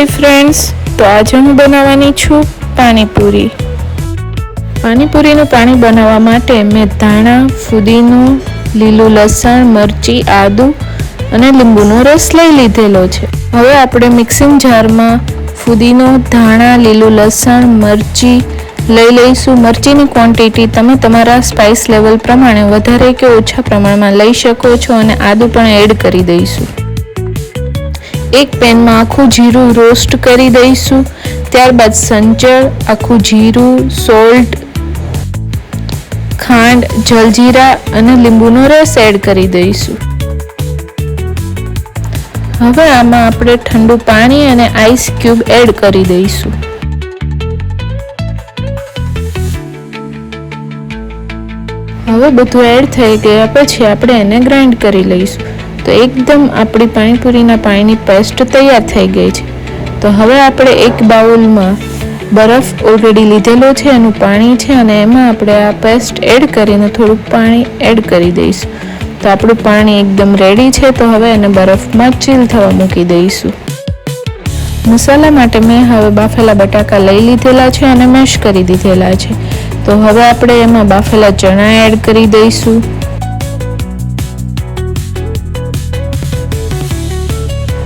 Hi friends, तो आज हूँ बनावવાની છું પાણીપુરી। પાણીપુરીનું પાણી બનાવવા માટે મેં ધાણા, ફુદીનો, લીલું લસણ, મરચી, આદુ અને લીંબુનો રસ લઈ લીધેલો છે। હવે આપણે મિક્સિંગ જારમાં ફુદીનો, ધાણા, લીલું લસણ, મરચી લઈ લઈશું। મરચીની ક્વોન્ટિટી તમે તમારા સ્પાઇસ લેવલ પ્રમાણે વધારે કે ઓછા પ્રમાણમાં લઈ શકો છો અને આદુ પણ એડ કરી દઈશું। एक पेन में आखू जीरु रोस्ट करी दईशु। त्यारबाद संचर, आखू जीरु, सोल्ट, खांड, जलजीरा अने લીંબુનો रस एड करी दईशु। हवे आमां आपणे ठंडू पाणी अने आइस क्यूब एड करी दईशु। हवे बधुं एड थई गया पछी आपणे एने ग्राइंड करी लईशुं। तो एकदम अपनी पाणीपुरीना पाणीनी पेस्ट तैयार थई गई है। तो हवे आपणे एक बाउल में बरफ ऑलरेडी लीधेलो छे, एनुं पाणी छे अने एमां आपणे आ पेस्ट एड करीने थोडुं पाणी एड करी दईशुं। तो आपणुं पाणी एकदम रेडी है। तो हवे एने बरफ में चील थवा मूकी दईशुं। मसाला माटे मैं हवे बाफेला बटाका लई लीधेला छे अने मेश करी दीधेला छे। तो हवे आपणे एमां बाफेला चना एड करी दईशुं।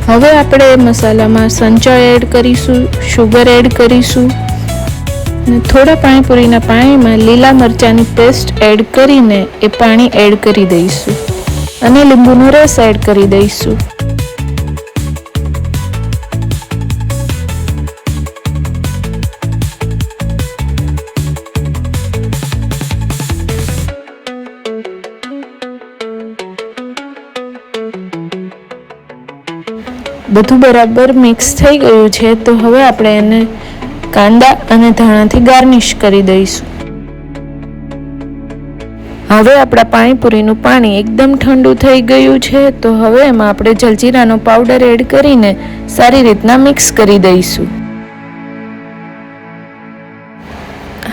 हवे आपणे मसाला में संचर एड करीशुं, शुगर एड करीशुं ने थोड़ा पाणीपुरीना पाणी में लीला मरचानी पेस्ट एड करीने ए पाणी एड करी दईशुं अने લીંબુનો रस एड करी दईशुं। બધું બરાબર મિક્સ થઈ ગયું છે। તો હવે આપણે એને કાંદા અને ધાણાથી ગાર્નિશ કરી દઈશું। હવે આપણા પાણીપુરીનું પાણી એકદમ ઠંડુ થઈ ગયું છે। તો હવે એમાં આપણે જલજીરાનો પાવડર એડ કરીને સારી રીતના મિક્સ કરી દઈશું।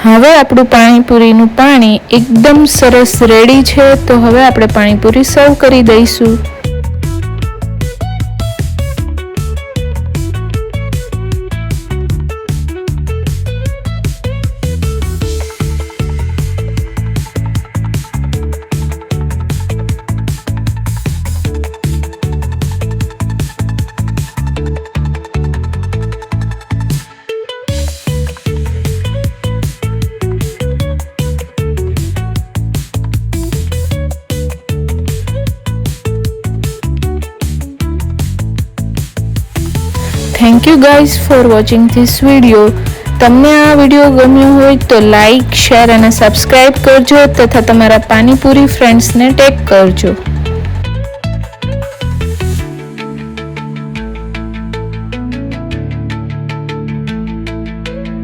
હવે આપણું પાણીપુરીનું પાણી એકદમ સરસ રેડી છે। તો હવે આપણે પાણીપુરી સર્વ કરી દઈશું। Thank you guys for watching this video. तमने आ वीडियो गम्यो होय तो लाइक, शेर और सब्सक्राइब करजो तथा तमारा पानीपुरी फ्रेंड्स ने टैग करजो।